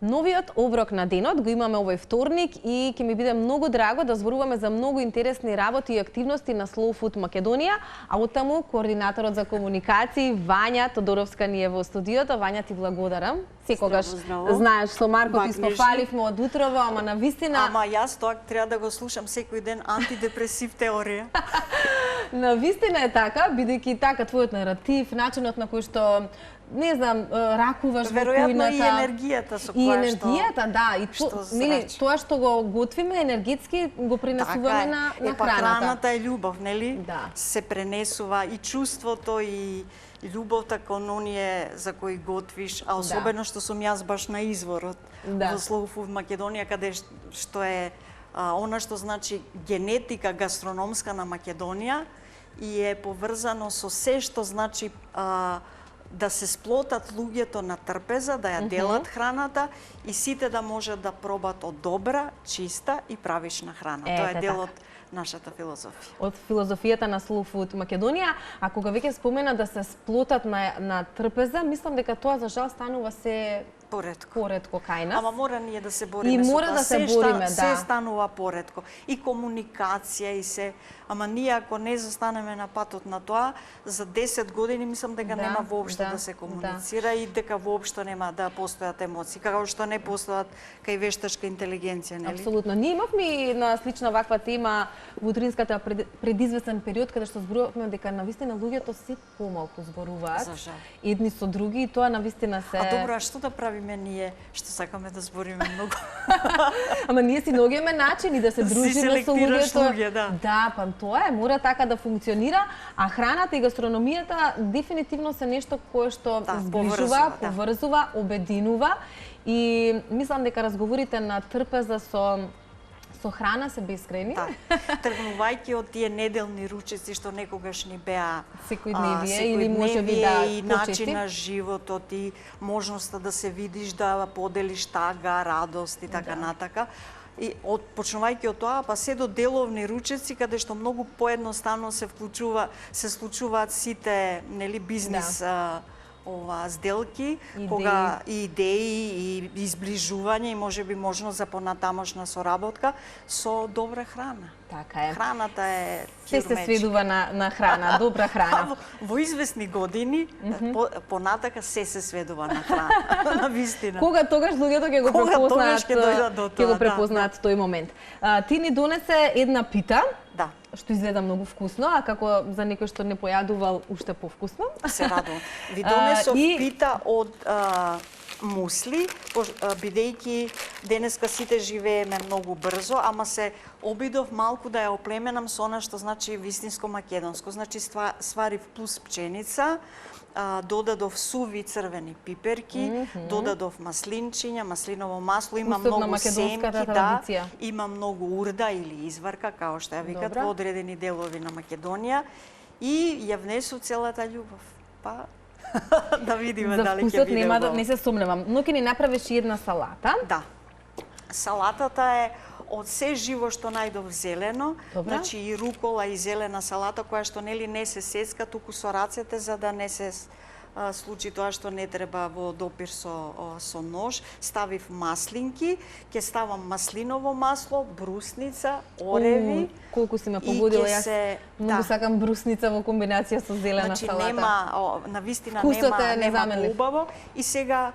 Новиот оброк на денот го имаме овој вторник и ќе ми биде многу драго да зборуваме за многу интересни работи и активности на Slow Food Македонија, а оттаму координаторот за комуникации Вања Тодоровска ни е во студиото. Вања, ти благодарам. Секогаш знаеш, со Марко ти спофаливме од утрово, ама навистина... Ама јас тоа треба да го слушам секој ден антидепресив теорија. Навистина е така, бидејќи така твојот наратив, начинот на кој што не знам, ракуваш во кујната. Веројатно и енергијата со која што... И енергијата, да. И тоа што го готвиме енергетски го пренесуваме на храната. Па храната е љубов, нели? Да. Се пренесува и чувството и љубовта кон оние за кои готвиш, а особено што сум јас баш на изворот во Slow Food Македонија, каде што е она што значи генетика гастрономска на Македонија и е поврзано со се што значи да се сплотат луѓето на трпеза, да ја делат храната и сите да можат да пробат од добра, чиста и правишна храна. Тоа е дел од нашата филозофија. Од филозофијата на Slow Food Македонија, а кога веќе спомена да се сплотат на трпеза, мислам дека тоа за жал станува се поретко кај нас. Ама мора ние да се бориме. И мора да се бориме, да. Се станува поретко. И комуникација и се. Ама ние ако не застанеме на патот на тоа, за 10 години мислам дека нема воопшто да се комуницира и дека воопшто нема да постојат емоции, како што не постојат кај вештачка интелигенција, нели? Апсолутно. Ние имавме на слична ваква тема во утринската предизвестен период каде што зборувавме дека навистина луѓето се помалку зборуваат едни со други и тоа навистина се... А добро, а што да правиме ние што сакаме да збориме многу? Ама ние си наоѓаме начини да се дружиме со луѓето. Да, па тоа е, мора така да функционира, а храната и гастрономијата дефинитивно се нешто кое што зближува, поврзува, обединува и мислам дека разговорите на трпеза со храна се бескрени. Тргнувајќи од тие неделни ручеци што некогаш ни беа секојдневие или можеби да и начин на животот и можноста да се видиш, да поделиш тага, радост и така натака. И почнувајќи од тоа, па се до деловни ручеци каде што многу поедноставно се случуваат сите, нели, бизнис сделки, кога и идеи и изближување и можеби можност за понатамошна соработка со добра храна. Така е. Храната е се сведува на храна, добра храна. Во известни години понатака се сведува на храна, на вистина. Кога тогаш луѓето ќе го препознаат тој момент. Ти ни донесе една пита. Да. Што изгледа многу вкусно, а како за некој што не појадувал уште повкусно. Се радувам. Ви донесов пита од мусли, бидејќи денеска сите живееме многу брзо, ама се обидов малку да ја оплеменам со она што значи вистинско македонско. Значи сварив плюс пченица, додадов суви црвени пиперки, додадов маслинчиња, маслиново масло, има многу семки, има многу урда или изварка, као што ја викат во одредени делови на Македонија и ја внесу целата љубов. Па да видиме дали ќе биде убаво. Не се сумневам, но ќе ни направиш и една салата. Да. Салатата е од се живо што најдов зелено, значи и рукола и зелена салата која што нели не се сецка туку со рацете за да не се случи тоа што не треба во допир со нож. Ставив маслинки, ќе ставам маслиново масло, брусница, ореви. Колку си ме погодила, јас многу сакам брусница во комбинација со зелена салата. Значи нема, навистина нема убаво и сега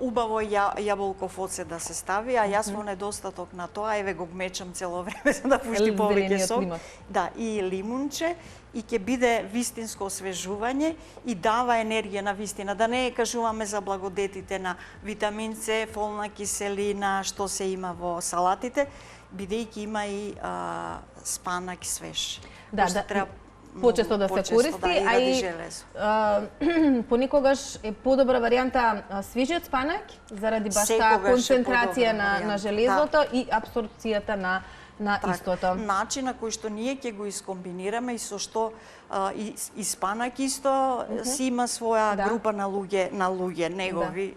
убаво јаболков оцет да се стави, а јас во недостаток на тоа, еве го гмечам цело време за да пушти повеќе сок. Да, и лимунче и ќе биде вистинско освежување и дава енергија на вистина. Да не кажуваме за благодетите на витамин С, фолна киселина, што се има во салатите, бидејќи има и спанак свеж. Да, треба почесто да се користи, а и понекогаш е подобра варијанта свежиот спанак заради баш таа концентрација на железото и апсорбцијата на истото. Начин на кој што ние ќе го искомбинираме и со што и спанак исто си има своја група на луѓе негови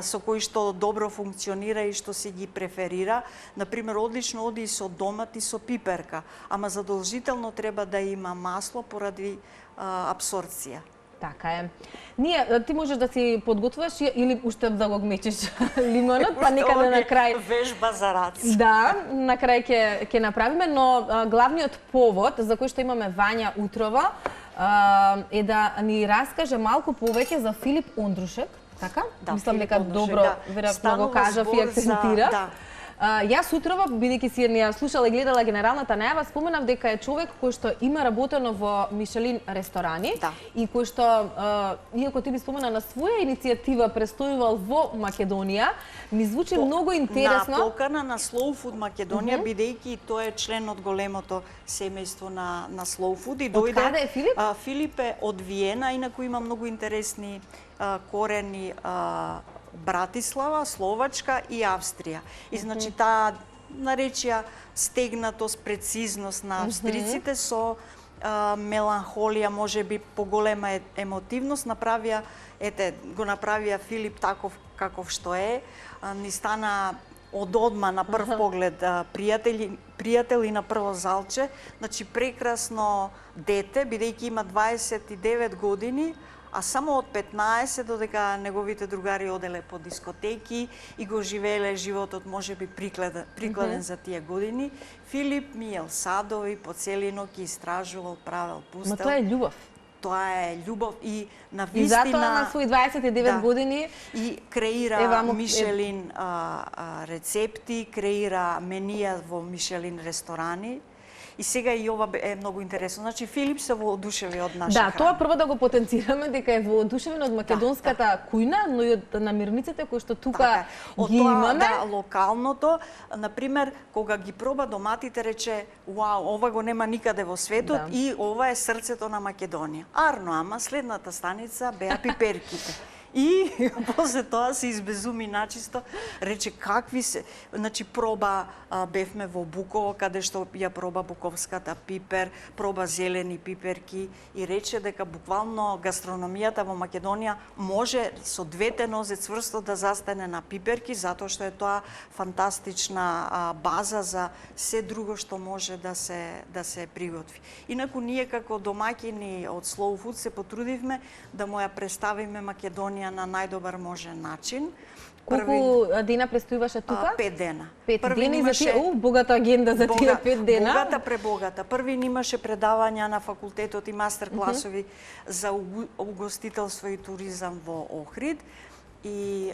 со кои што добро функционира и што си ги преферира. Например, одлично оди и со домат и со пиперка, ама задолжително треба да има масло поради апсорбција. Така е. Ти можеш да си подготваш или уште да го гмечиш лимонот, па некаде на крај. Вежба за рац. Да, на крај ќе направиме, но главниот повод за кој што имаме Вања утрова е да ни раскаже малку повеќе за Филип Ондрушек, така? Да, мислам дека добро, веројатно го кажав и акцентирав. Да. Јас утрова, бидејќи си ја слушала и гледала генералната најава, споменав дека е човек кој што има работено во Мишелин ресторани и кој што, иако ти би спомена на своја иницијатива, престојувал во Македонија, ми звучи многу интересно. На покана на Slow Food Македонија, бидејќи тој е член од големото семејство на Slow Food и дојде. Од каде е Филип? Филип е од Виена, инаку има многу интересни корени Братислава, Словачка и Австрија. И значи таа наречија стегнатост, прецизност на австриците со меланхолија, можеби поголема емотивност, го направија Филип таков каков што е. Ни стана од одма на прв поглед пријател и на прво залче. Значи прекрасно дете, бидејќи има 29 години, а само од 15 додека неговите другари оделе по дискотеки и го живееле животот можеби прикладен за тие години. Филип миел садови, по цели ноќ истражувал, правел пустел. Но тоа е љубов. Тоа е љубов и на вистина... И затоа на своји 29 години... И креира Мишелин рецепти, креира менија во Мишелин ресторани. И сега и ова е многу интересно. Значи Филип се воодушеви од наша храна. Да, тоа прво да го потенцираме дека е воодушевен од македонската кујна, но и од намирниците кои што тука ги имаме. Да, локалното, например, кога ги проба доматите рече, "Вау, ова го нема никаде во светот и ова е срцето на Македонија." Арно, ама следната станица беа пиперките. И после тоа се избезуми начисто, рече какви се, значи проба, бевме во Буково, каде што ја проба буковската пипер, проба зелени пиперки и рече дека буквално гастрономијата во Македонија може со двете нозе цврсто да застане на пиперки, затоа што е тоа фантастична база за се друго што може да се приготви. Инаку ние како домаќини од Slow Food се потрудивме да му ја представиме Македонија на најдобар можен начин. Колку дена престојуваше тука? 5 дена. 5 дена и за тие, богата агенда за тие 5 дена. Богата, пребогата. Први имаше предавања на факултетот и мастер-класови за угостителство и туризам во Охрид. И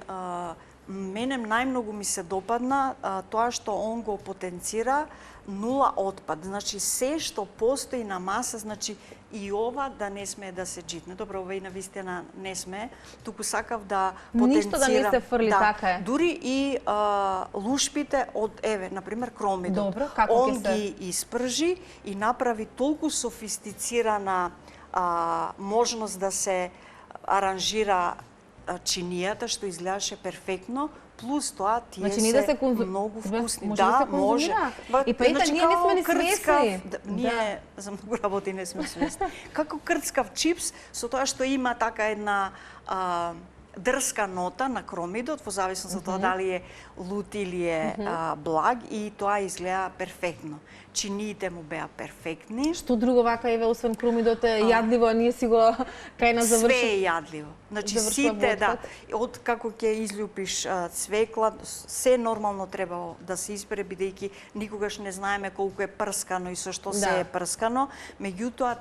мене најмногу ми се допадна тоа што он го потенцира нула отпад. Значи се што постои на маса, значи и ова да не смее да се джитне. Добро, ова и на вистина не смее. Туку сакав да потенцирам. Ништо да не се фрли, така е. Дури и лушпите од, например, кромидот. Добро, како он ги испржи и направи толку софистицирана можност да се аранжира чинијата, што изгледаше перфектно, плюс тоа тие се многу вкусни. Да, може. И па ета, ние не сме ни свесни. Ние за многу работи не сме свесни. Како крцкав чипс, со тоа што има така една дрска нота на кромидот, во зависност од тоа дали е лут или е благ, и тоа изгледа перфектно. Чиниите му беа перфектни. Што друго вака еве освен кромидот е јадливо, а ние си го кај нас заврши. Све е јадливо. Значи сите, да, од како ќе изљупиш цвекла, се нормално треба да се испере, бидејќи никогаш не знаеме колку е прскано и со што се е прскано. Меѓутоа,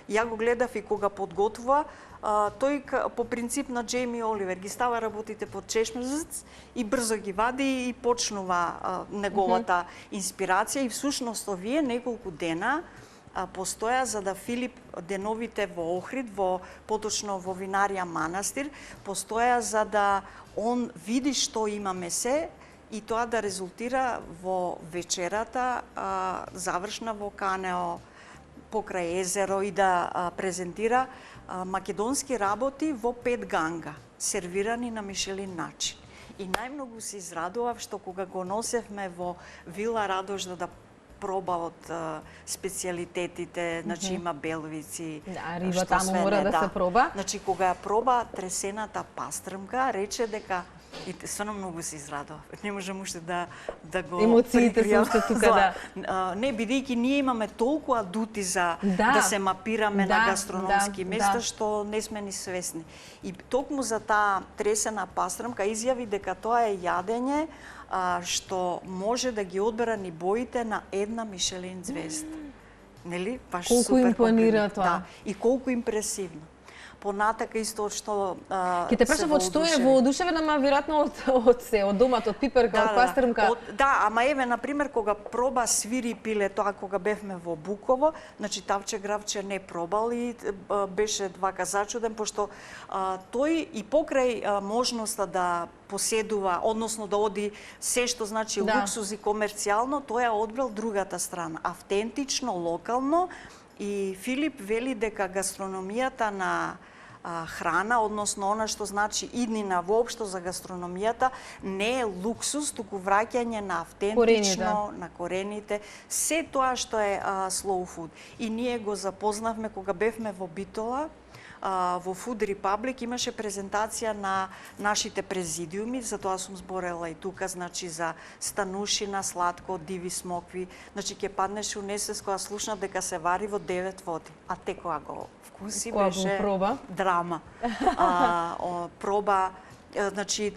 ја го гледав и кога подготвува, тој по принцип на Джейми Оливер ги става работите под чешмезец и брзо ги вади и почнува неговата инспирација, и всушност овие неколку дена постоја за да Филип деновите во Охрид, поточно во винарија Манастир, постоја за да он види што имаме се и тоа да резултира во вечерата завршна во Канео покрај езеро и да презентира македонски работи во 5 ганга, сервирани на Мишелин начин. И најмногу се израдував што кога го носевме во Вила Радожда да проба од специјалитетите, значи има белвици, риба таму мора да се проба. Значи кога ја проба тресената пастрмка, рече дека И стварно многу се израдував. Не можам уште да го емоциите се уште тука, Не, бидејќи ние имаме толку адути за да се мапираме на гастрономски места, што не сме ни свесни. И токму за таа тресена пастрамка изјави дека тоа е јадење што може да ги одбера ни боите на една Мишелин звезда. Нели? Колку импонира тоа. И колку импресивно. Понатака исто што Ке те прашав од што е воодушевен, ама веројатно од домат, од пиперка, од пастрмка. Да, ама еве на пример кога проба свири пиле тоа кога бевме во Буково, значи Тавче Гравче не пробал и беше вака зачуден пошто тој и покрај можноста да поседува, односно да оди се што значи луксуз и комерцијално, тој ја одбрал другата страна, автентично, локално. И Филип вели дека гастрономијата на храна, односно она што значи иднина воопшто за гастрономијата, не е луксус, туку враќање на автентично, на корените, се тоа што е slow food. И ние го запознавме кога бевме во Битола, во Food Republic имаше презентација на нашите президиуми, за тоа сум зборела и тука, значи за станушина, сладко, диви смокви, значи ќе паднеше у несвест кога слушна дека се вари во 9 води, а те кога го вкуси беше драма. Проба, значи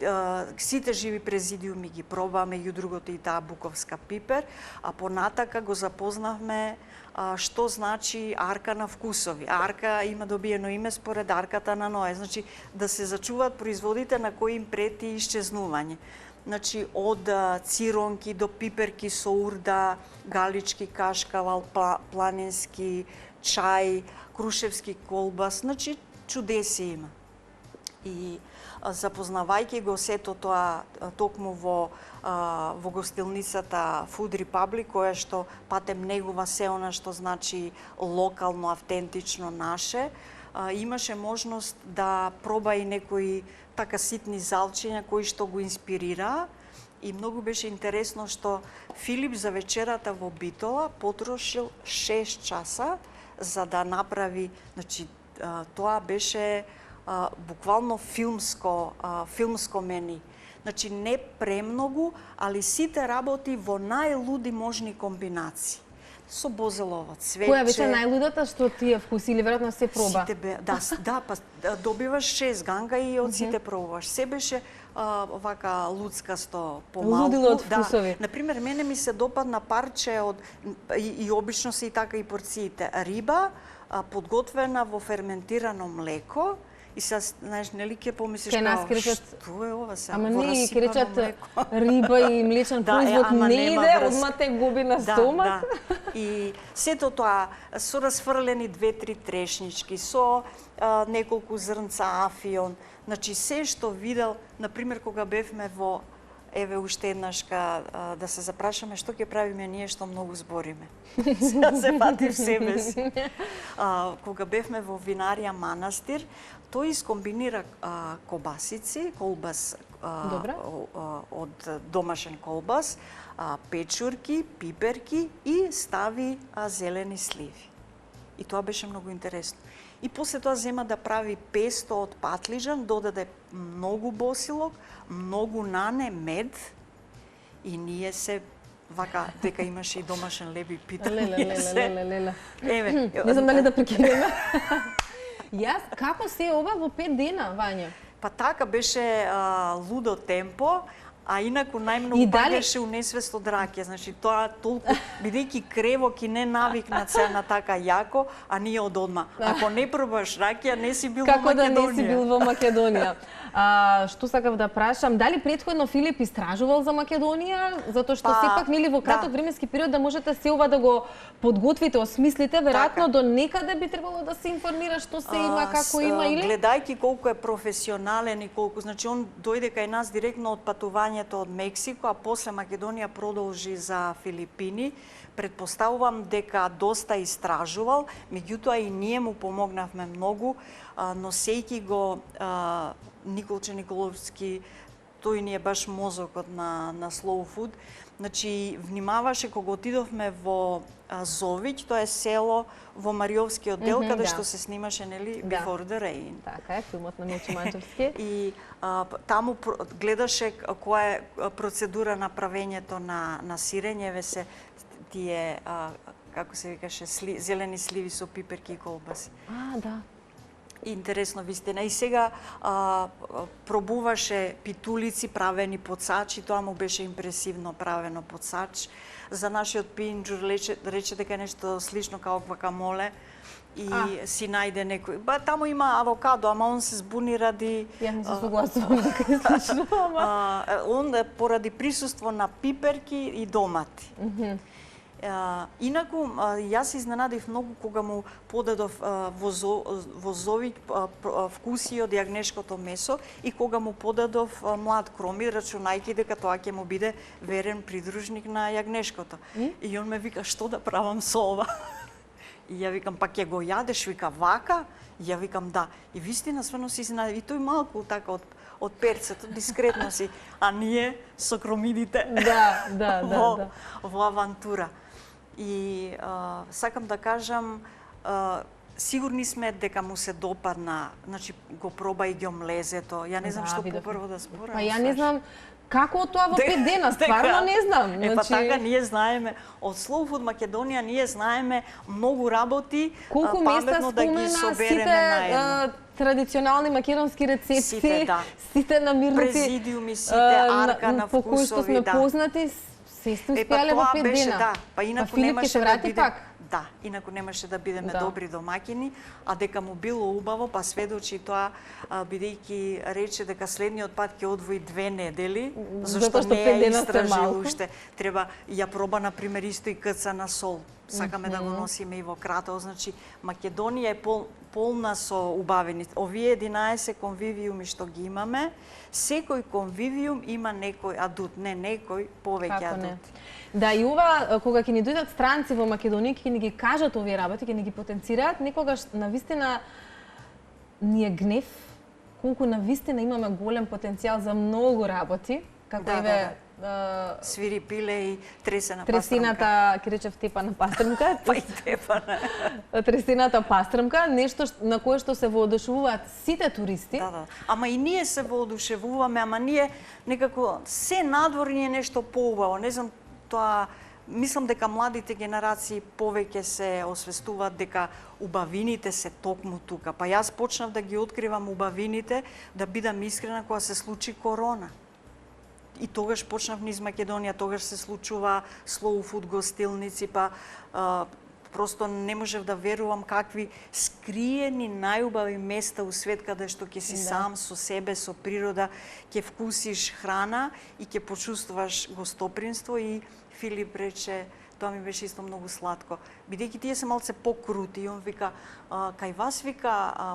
сите живи президиуми ги проба, меѓу другото и таа буковска пипер, а понатака го запознавме што значи арка на вкусови. Арка има добиено име според арката на Ное, значи да се зачуваат производите на кои им прети исчезнување. Значи од циронки до пиперки со урда, галички кашкавал, планински чај, крушевски колбас, значи чудеси има. И запознавајќи го сето тоа токму во гостилницата Food Republic, која што патем негува се она што значи локално, автентично, наше, имаше можност да проба и некои така ситни залчиња кои што го инспирираа. И многу беше интересно што Филип за вечерата во Битола потрошил 6 часа за да направи, значи тоа беше буквално филмско мени. Значи не премногу, али сите работи во најлуди можни комбинации. Со бозелово цвеќе. Која беше најлудата што ти ја вкуси или веројатно се проба? Да, па добиваш 6 ганга и од сите пробуваш. Се беше вака луцкасто помалку. Лудило од вкусови. Например, мене ми се допадна парче од и обично се и така и порциите. Риба подготвена во ферментирано млеко. И сега, знаеш, нели ќе помислиш што е ова сега? Ама не, ќе речат риба и млечен производ не иде, одма те губи на стомак. И сето тоа со расфрлени 2-3 трешнички, со неколку зрнца афион, значи се што видел, например, кога бевме во еве уште еднашка да се запрашаме што ќе правиме ние што многу збориме. Сега се патив себе си. Кога бевме во винарија Манастир, тој искомбинира кобасици, колбас од домашен колбас, печурки, пиперки и стави зелени сливи. И тоа беше многу интересно. И после тоа зема да прави песто од патлиџан, додаде многу босилок, многу нане, мед и ние се вака, дека имаше и домашен леб и пита. Леле. Еве, не знам дали да прекинеме. Јас, како се ова во 5 дена, Вања? Па така беше лудо темпо, а инаку најмногу паѓаше у несвест од раке. Значи тоа толку, бидејќи кревок и не навикнат се на така јако, а ние од одма. Ако не пробаш ракија, не си бил во Македонија. Како да не си бил во Македонија? Што сакав да прашам, дали претходно Филип истражувал за Македонија, затоа што сепак нели во краток временски период да можете се ова да го подготвите, осмислите, веројатно до некаде би требало да се информира што се има, како има или? Гледајќи колку е професионален и колку, значи он дојде кај нас директно од патувањето од Мексико, а после Македонија продолжи за Филипини. Предпоставувам дека доста истражувал, меѓутоа и ние му помогнавме многу, носејќи го Николче Николовски тој ни е баш мозокот на Slow Food. Значи, внимаваше кога отидовме во Зовиќ, тоа е село во Мариовскиот дел, каде што се снимаше, нели, Before the Rain. Така е, филмот на Милчо Манчевски. И таму гледаше која е процедура на правењето на сирење, се тие, како се викаше, зелени сливи со пиперки и колбаси. Да. Интересно вистина. И сега пробуваше питулици правени под сач, и тоа му беше импресивно правено под сач. За нашиот пинџур рече дека нешто слично као гвакамоле и си најде некој. Таму има авокадо, ама он се збуни ради... Ја не се согласувам дека е слично, ама... Он поради присуство на пиперки и домати. Инаку, јас се изненадив многу кога му подадов во Зовиќ вкуси од јагнешкото месо и кога му подадов млад кромир, рачунајќи дека тоа ќе му биде верен придружник на јагнешкото. И он ме вика, што да правам со ова? И ја викам, па ќе го јадеш, вика, вака? И ја викам, да. И вистина, свено се изненадив. И тој малку така од перцето, дискретно си, а ние со кромидите во авантура. И сакам да кажам, сигурни сме дека му се допадна, значи го проба и ги омлезето. Ја не знам што попрво да зборам. Па ја не знам како од тоа во 5 дена, стварно не знам. Па така, ние знаеме, од Slow Food Македонија ние знаеме многу работи, паметно да ги собереме наедно. Традиционални македонски рецепти, сите намирници, президиуми, сите арка на вкусови, по кои што сме познати, се сте успеале во 5 дена. Па инаку немаше да биде... Да, инаку немаше да бидеме добри домаќини, а дека му било убаво, па сведочи тоа, бидејќи рече дека следниот пат ќе одвои 2 недели, зашто не ја истражил уште. Треба, ја проба, например, исто и кца на сол. Сакаме да го носиме и во Кратово, значи Македонија е полна со убавени. Овие 11 конвивиуми што ги имаме, секој конвивиум има некој адут, не некој, повеќе адут. Да, и ова, кога ќе ни дојдат странци во Македонија, ќе ни ги кажат овие работи, ќе ни ги потенцираат, некогаш навистина ни е гнев, колку навистина имаме голем потенцијал за многу работи, како еве свири пиле и тресена пастрмка. Тресината, ќе речев тепана пастрмка. Па и тепана. Тресината пастрмка, нешто на кое што се воодушевуваат сите туристи. Да. Ама и ние се воодушевуваме, ама ние некако се надвор ни е нешто поубаво. Не знам, тоа мислам дека младите генерации повеќе се освестуваат дека убавините се токму тука. Па јас почнав да ги откривам убавините, да бидам искрена, кога се случи корона. И тогаш почнав низ Македонија, тогаш се случува Slow Food гостилници, па просто не можев да верувам какви скриени најубави места у свет каде што ќе си сам со себе, со природа, ќе вкусиш храна и ќе почувствуваш гостопринство. И Филип рече, тоа ми беше исто многу сладко, бидејќи тие се малце покрути, и он вика, кај вас, вика,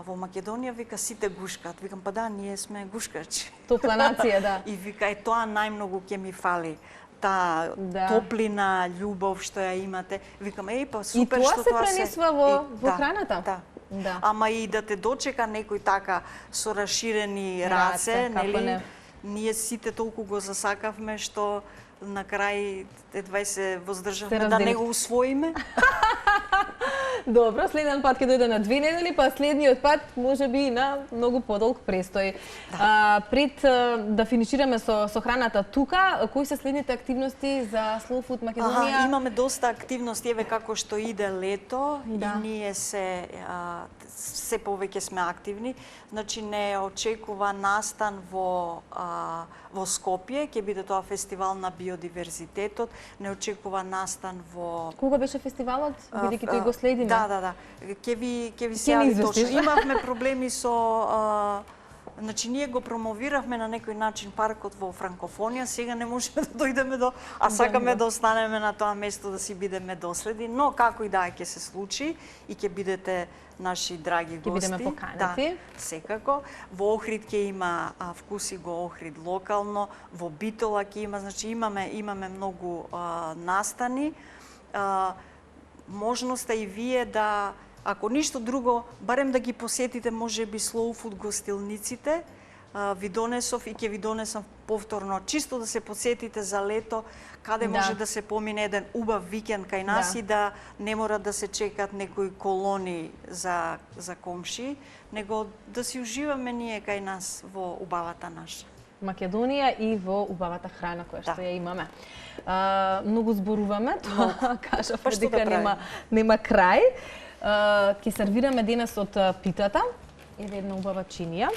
во Македонија, вика, сите гушкат. Викам, па да, ние сме гушкачи. Топла нација, да. И вика, тоа најмногу ќе ми фали. Таа топлина, љубов што ја имате. Викам, па супер што тоа се пренесува во храната. Да. Ама и да те дочека некој така со расширени раце, нели? Ние сите толку го засакавме што на крај едва се воздржавме да не го усвоиме. Добро, следен пат ќе дојде на 2 недели, па следниот пат може би на многу подолг престој. Пред да финишираме со храната тука, кои се следните активности за Slow Food Македонија? Имаме доста активности, еве како што иде лето, и ние се повеќе сме активни. Значи не очекува настан во Скопје, ќе биде тоа фестивал на биодиверзитетот, не очекува настан во... Кога беше фестивалот? Бидејќи тој го следиме. Да. Ќе ви се јави точно. Имавме проблеми со... Значи, ние го промовиравме на некој начин паркот во франкофонија, сега не можеме да дојдеме до... А сакаме да останеме на тоа место, да си бидеме доследни, но како и да ќе се случи и ќе бидете наши драги гости. Ќе бидеме поканети. Да, секако. Во Охрид ќе има Вкуси го Охрид локално, во Битола ќе има, значи имаме многу настани. Можноста и вие да, ако ништо друго, барем да ги посетите можеби Slow Food гостилниците, ви донесов и ќе ви донесам повторно, чисто да се подсетите за лето, каде може да се помине еден убав викенд кај нас и да не мора да се чекат некои колони за комши, него да си уживаме ние кај нас во убавата наша. Македонија и во убавата храна која што ја имаме. Многу зборуваме, тоа кажав дека нема крај. Ќе сервираме денес од питата, една убава чинија.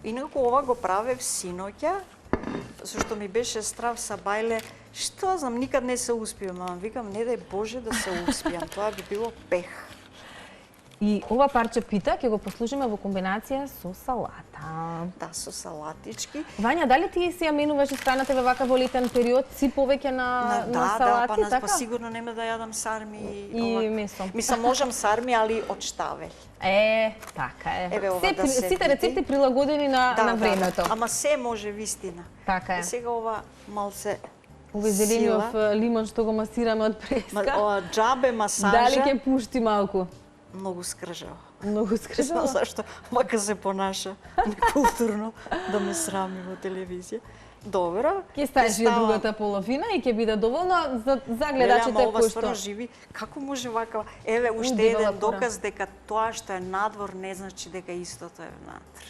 Инаку ова го правев синоќа, зашто ми беше страв са бајле, што знам, никад не се успиам, ама викам, не дај Боже да се успиам, тоа би било пех. И ова парче пита ќе го послужиме во комбинација со салата. Да, со салатички. Вања, дали ти си ја менуваш храната во вака во летен период, си повеќе на салати, така? Па сигурно нема да јадам сарми и месо. Мислам, можам сарми, али од штаве. Така е. Еве ова да се сите рецепти прилагодени на времето. Ама се може вистина. Така е. Сега ова малце овој зелениот лимон што го масираме од преска. Џабе масажа. Дали ќе пушти малку? Многу скржаво. Многу скржаво? Зашто мака се понаша некултурно да ме срами во телевизија. Добро. Ќе ставиш другата половина и ќе биде доволно за гледачите кои што... Ова живи. Како може вака? Еве, уште еден доказ дека тоа што е надвор не значи дека истото е внатре.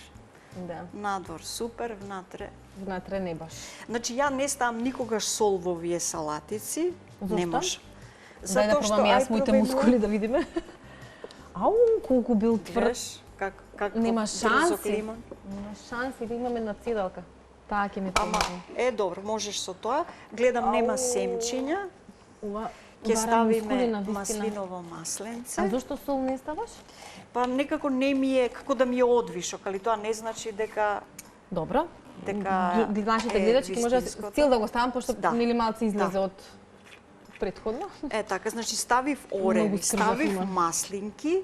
Да. Надвор супер, внатре... Внатре не баш. Значи, ја не ставам никогаш сол во овие салатици. Зошто? Не можам. Дај да пробам јас моите мускули да видиме. Ау, колку бил тврд. Нема шанси. Нема шанси да имаме на цедалка. Таа ќе ми помогне. Добро, можеш со тоа. Гледам нема семчиња. Ќе ставиме маслиново масленце. А зошто сол не ставаш? Па некако не ми е, како да ми е одвишок, али тоа не значи дека... Добро. Нашите гледачки може цел да го ставам, пошто мили малце излезе од предходно. Така, значи ставив ореви, ставив маслинки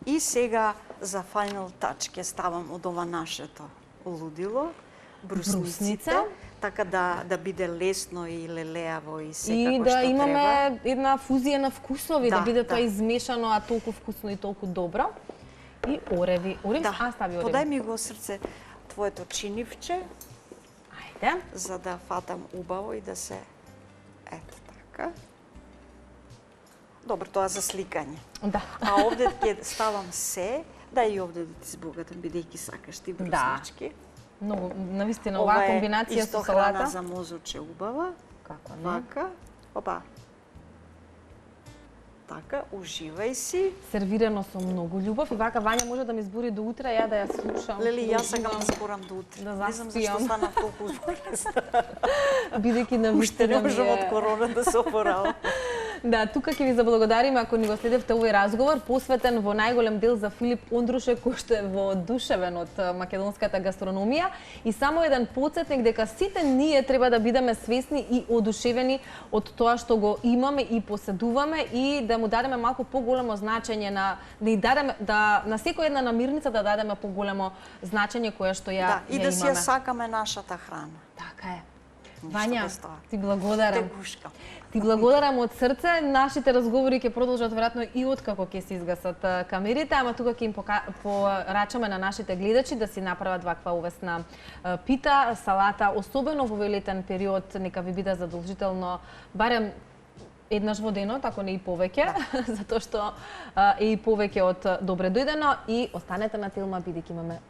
и сега за final touch ќе ставам од ова нашето лудило, брусниците, така да биде лесно и лелеаво и секако што треба. И да имаме една фузија на вкусови, да биде тоа измешано, а толку вкусно и толку добро. И ореви. Стави ореви. Подај ми го, срце, твоето чинивче. Ајде. За да фатам убаво и да се... Ето така. Добро, тоа за сликање. Да. А овде ќе ставам се, да и овде да ти збогатам, бидејќи сакаш ти бруснички. Многу, навистина, оваа комбинација со салата. Ова е исто храна за мозоче убава. Како не? Вака. Опа. Така, уживај си. Сервирано со многу љубов и вака Вања може да ми збори до утре, ја да ја слушам. Лели, јас сакам да зборам до утре. Да заспијам. Не знам зашто станав толку узборниста. Бидејќи навистина уште не можам од корона да се опоравам. Да, тука ќе ви заблагодариме ако ни го следевте овој разговор, посветен во најголем дел за Филип Ондрушек, кој што е воодушевен од македонската гастрономија. И само еден потсетник дека сите ние треба да бидеме свесни и одушевени од тоа што го имаме и поседуваме и да му дадеме малку поголемо значење на на секоја една намирница да дадеме поголемо значење кое што ја имаме. И да си ја сакаме нашата храна. Така е. Вања, ти благодарам. Тегушка. Ти благодарам од срце. Нашите разговори ќе продолжат веројатно и откако ќе се изгасат камерите, ама тука ќе им порачаме на нашите гледачи да си направат ваква увесна пита, салата, особено во летен период, нека ви биде задолжително барем еднаш во денот, ако не и повеќе, затоа што е и повеќе од добре дојдено и останете на Телма бидејќи имаме